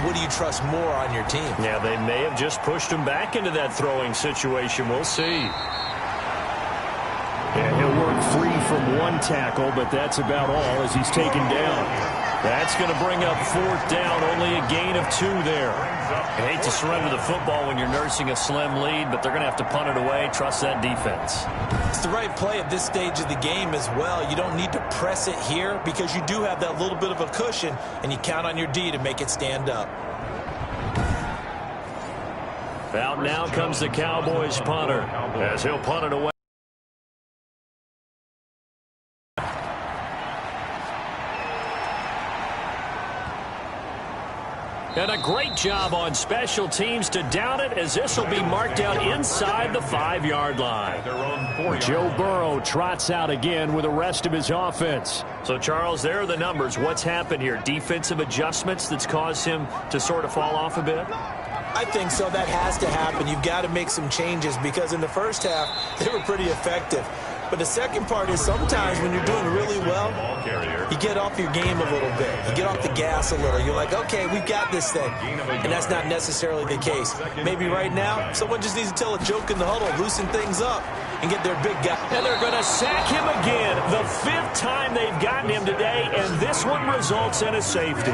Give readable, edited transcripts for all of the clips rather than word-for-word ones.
what do you trust more on your team? Yeah, they may have just pushed him back into that throwing situation. We'll see. Yeah, he'll work free from one tackle, but that's about all as he's taken down. That's going to bring up 4th down, only a gain of 2 there. I hate to surrender the football when you're nursing a slim lead, but they're going to have to punt it away. Trust that defense. It's the right play at this stage of the game as well. You don't need to press it here because you do have that little bit of a cushion, and you count on your D to make it stand up. Out now comes the Cowboys punter as he'll punt it away. And a great job on special teams to down it, as this will be marked out inside the 5-yard line. Joe Burrow trots out again with the rest of his offense. So, Charles, there are the numbers. What's happened here? Defensive adjustments that's caused him to sort of fall off a bit? I think so. That has to happen. You've got to make some changes because in the first half, they were pretty effective. But the second part is sometimes when you're doing really well, you get off your game a little bit. You get off the gas a little. You're like, okay, we've got this thing. And that's not necessarily the case. Maybe right now, someone just needs to tell a joke in the huddle, loosen things up, and get their big guy. And they're going to sack him again. The 5th time they've gotten him today, and this one results in a safety.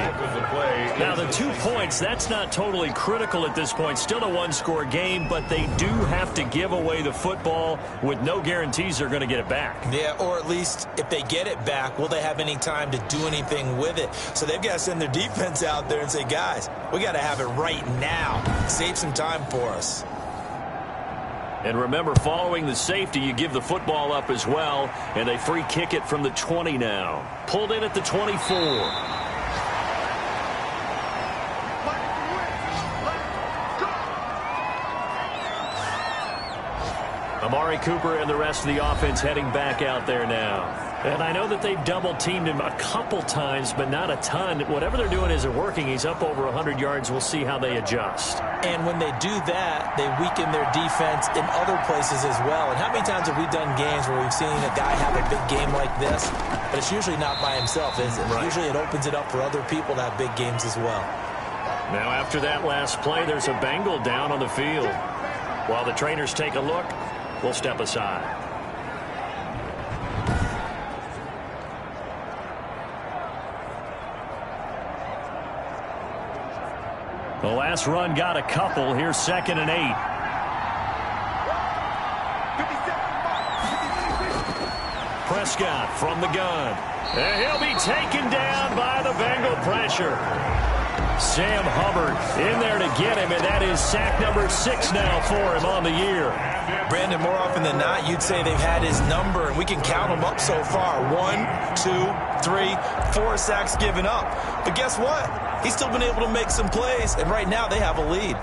Now, the 2 points, that's not totally critical at this point. Still a 1-score game, but they do have to give away the football with no guarantees they're going to get it back. Yeah, or at least if they get it back, will they have any time to do anything with it? So they've got to send their defense out there and say, guys, we got to have it right now. Save some time for us. And remember, following the safety, you give the football up as well, and they free kick it from the 20 now. Pulled in at the 24. Amari Cooper and the rest of the offense heading back out there now. And I know that they've double-teamed him a couple times, but not a ton. Whatever they're doing isn't working. He's up over 100 yards. We'll see how they adjust. And when they do that, they weaken their defense in other places as well. And how many times have we done games where we've seen a guy have a big game like this? But it's usually not by himself, is it? Right. Usually it opens it up for other people to have big games as well. Now, after that last play, there's a Bengal down on the field. While the trainers take a look, we'll step aside. The last run got a couple. Here's 2nd and 8. Prescott from the gun. And he'll be taken down by the Bengal pressure. Sam Hubbard in there to get him, and that is sack number 6 now for him on the year. Brandon, more often than not, you'd say they've had his number, and we can count them up so far. 1, 2, 3, 4 sacks given up. But guess what? He's still been able to make some plays, and right now they have a lead.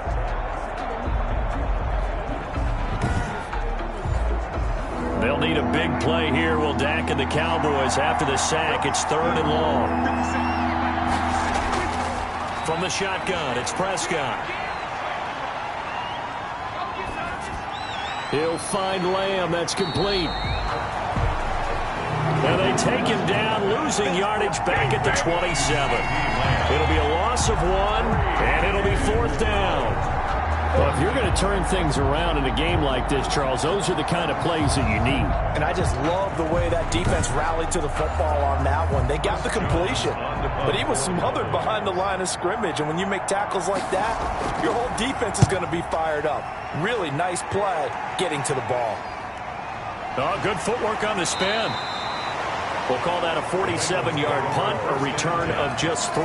They'll need a big play here, will Dak and the Cowboys. After the sack, it's 3rd and long. From the shotgun, it's Prescott. He'll find Lamb. That's complete. And they take him down, losing yardage back at the 27. It'll be a loss of 1, and it'll be 4th down. Well, if you're going to turn things around in a game like this, Charles, those are the kind of plays that you need. And I just love the way that defense rallied to the football on that one. They got the completion, but he was smothered behind the line of scrimmage. And when you make tackles like that, your whole defense is going to be fired up. Really nice play getting to the ball. Oh, good footwork on the spin. We'll call that a 47-yard punt, a return of just 3.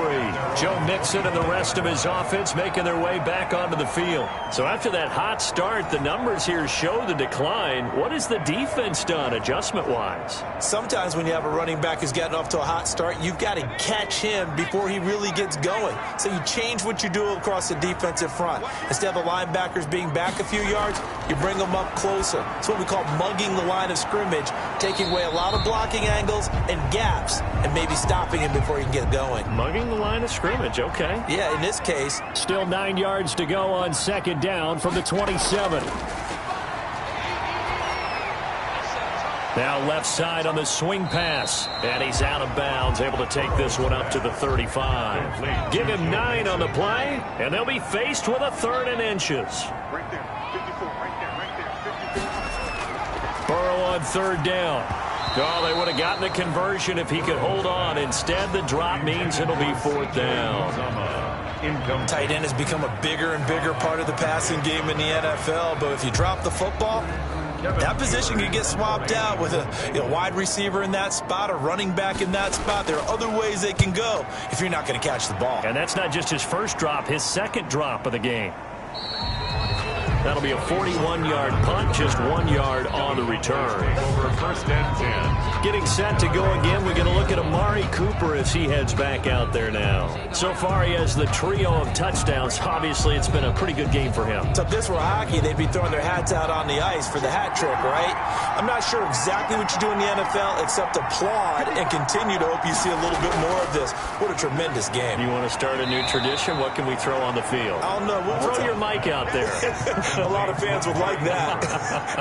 Joe Mixon and the rest of his offense making their way back onto the field. So after that hot start, the numbers here show the decline. What has the defense done adjustment-wise? Sometimes when you have a running back who's gotten off to a hot start, you've got to catch him before he really gets going. So you change what you do across the defensive front. Instead of the linebackers being back a few yards, you bring them up closer. It's what we call mugging the line of scrimmage, taking away a lot of blocking angles and gaps, and maybe stopping him before he can get going. Mugging the line of scrimmage, okay. Yeah, in this case. Still 9 yards to go on 2nd down from the 27. Now left side on the swing pass. And he's out of bounds, able to take this one up to the 35. Give him 9 on the play, and they'll be faced with a 3rd and inches. Right there, 54, right there, 54. Burrow on 3rd down. Oh, they would have gotten the conversion if he could hold on. Instead, the drop means it'll be 4th down. Tight end has become a bigger and bigger part of the passing game in the NFL, but if you drop the football, that position can get swapped out with a wide receiver in that spot, a running back in that spot. There are other ways they can go if you're not going to catch the ball. And that's not just his first drop, his 2nd drop of the game. That'll be a 41-yard punt, just 1 yard on the return. Over 1st and 10. Getting set to go again. We're going to look at Amari Cooper as he heads back out there now. So far, he has the trio of touchdowns. Obviously, it's been a pretty good game for him. So if this were hockey, they'd be throwing their hats out on the ice for the hat trick, right? I'm not sure exactly what you do in the NFL except applaud and continue to hope you see a little bit more of this. What a tremendous game. You want to start a new tradition? What can we throw on the field? I don't know. Throw your mic out there. A lot of fans would like that.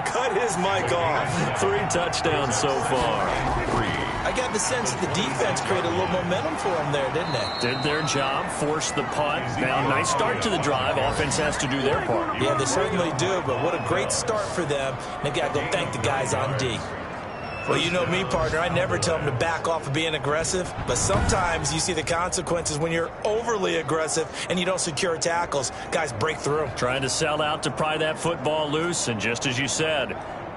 Cut his mic off. 3 touchdowns so far. I got the sense that the defense created a little momentum for them there, didn't they? Did their job, forced the punt. Now, nice start to the drive. Offense has to do their part. Yeah, they certainly do, but what a great start for them. They got to go thank the guys on D. Well, you know me, partner. I never tell them to back off of being aggressive, but sometimes you see the consequences when you're overly aggressive and you don't secure tackles. Guys break through. Trying to sell out to pry that football loose, and just as you said,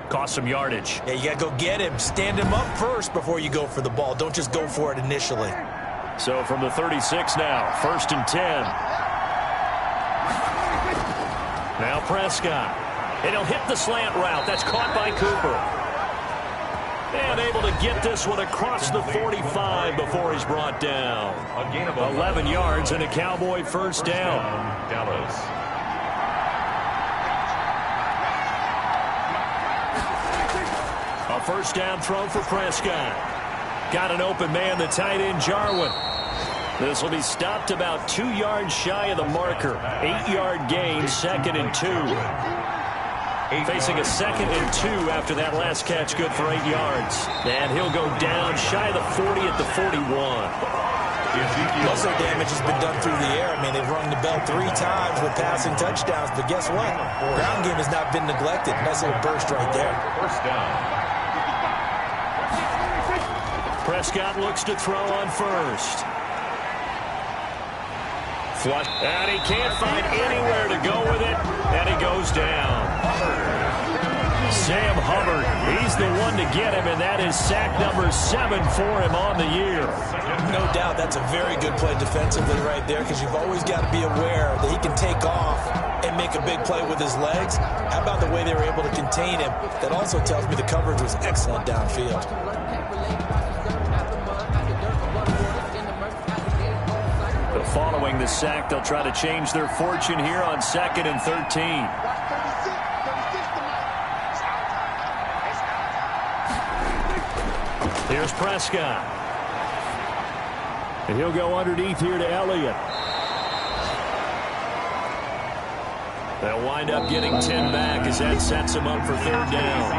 cost some yardage. Yeah, you got to go get him. Stand him up first before you go for the ball. Don't just go for it initially. So from the 36 now, 1st and 10. Now Prescott. And he'll hit the slant route. That's caught by Cooper. And able to get this one across the 45 before he's brought down. 11 yards and a Cowboy 1st down. Dallas. A 1st down throw for Prescott. Got an open man, the tight end Jarwin. This will be stopped about 2 yards shy of the marker. 8-yard gain, 2nd and 2. Facing a 2nd and 2 after that last catch, good for 8 yards. And he'll go down shy of the 40 at the 41. Most of the damage has been done through the air. I mean, they've rung the bell 3 times with passing touchdowns, but guess what? Ground game has not been neglected. Nice little burst right there. 1st down. Prescott looks to throw on 1st. Flush. And he can't find anywhere to go with it. And he goes down. Sam Hubbard, he's the one to get him, and that is sack number 7 for him on the year. No doubt that's a very good play defensively right there, because you've always got to be aware that he can take off and make a big play with his legs. How about the way they were able to contain him? That also tells me the coverage was excellent downfield. Following the sack, they'll try to change their fortune here on 2nd and 13. Here's Prescott. And he'll go underneath here to Elliott. They'll wind up getting 10 back as that sets him up for 3rd down.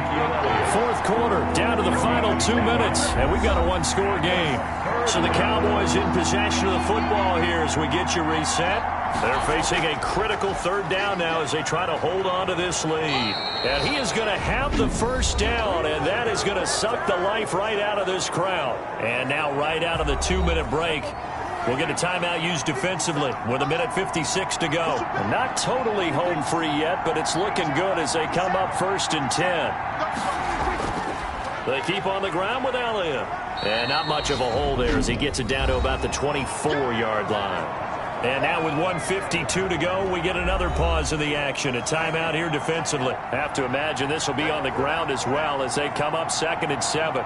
4th quarter, down to the final 2 minutes, and we've got a 1-score game. So the Cowboys in possession of the football here as we get you reset. They're facing a critical 3rd down now as they try to hold on to this lead. And he is going to have the 1st down, and that is going to suck the life right out of this crowd. And now right out of the 2-minute break, we'll get a timeout used defensively with 1:56 to go. Not totally home free yet, but it's looking good as they come up 1st and 10. They keep on the ground with Elliott. And not much of a hole there as he gets it down to about the 24-yard line. And now with 1:52 to go, we get another pause in the action. A timeout here defensively. Have to imagine this will be on the ground as well as they come up 2nd and 7.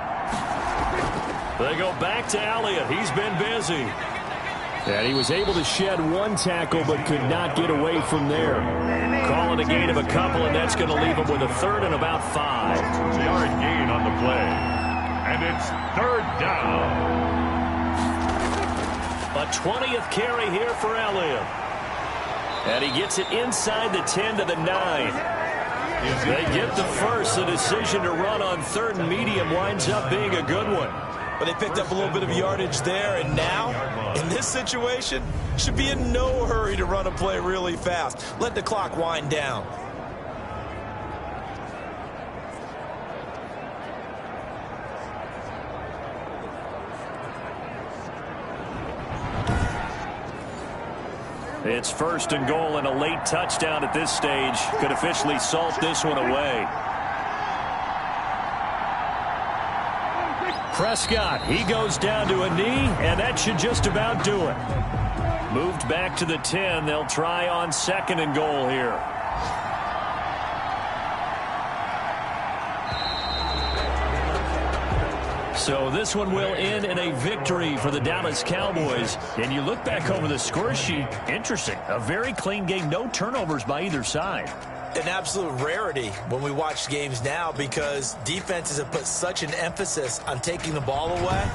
They go back to Elliott. He's been busy. And he was able to shed 1 tackle but could not get away from there. Calling a gain of a couple, and that's going to leave him with a 3rd and about 5. 2-yard gain on the play. And it's 3rd down. A 20th carry here for Elliott. And he gets it inside the 10 to the 9. They get the first. The decision to run on 3rd and medium winds up being a good one. But they picked up a little bit of yardage there, and now, in this situation, should be in no hurry to run a play really fast. Let the clock wind down. It's 1st and goal, and a late touchdown at this stage could officially salt this one away. Prescott, he goes down to a knee, and that should just about do it. Moved back to the 10. They'll try on 2nd and goal here. So this one will end in a victory for the Dallas Cowboys. And you look back over the score sheet, interesting. A very clean game, no turnovers by either side. An absolute rarity when we watch games now because defenses have put such an emphasis on taking the ball away.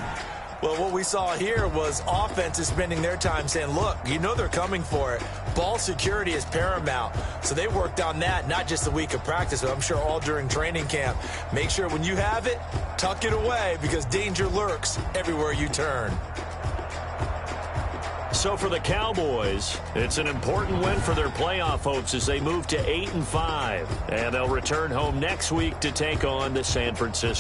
Well, what we saw here was offenses spending their time saying, look, you know they're coming for it. Ball security is paramount. So they worked on that, not just a week of practice, but I'm sure all during training camp. Make sure when you have it, tuck it away because danger lurks everywhere you turn. So for the Cowboys, it's an important win for their playoff hopes as they move to 8-5. And they'll return home next week to take on the San Francisco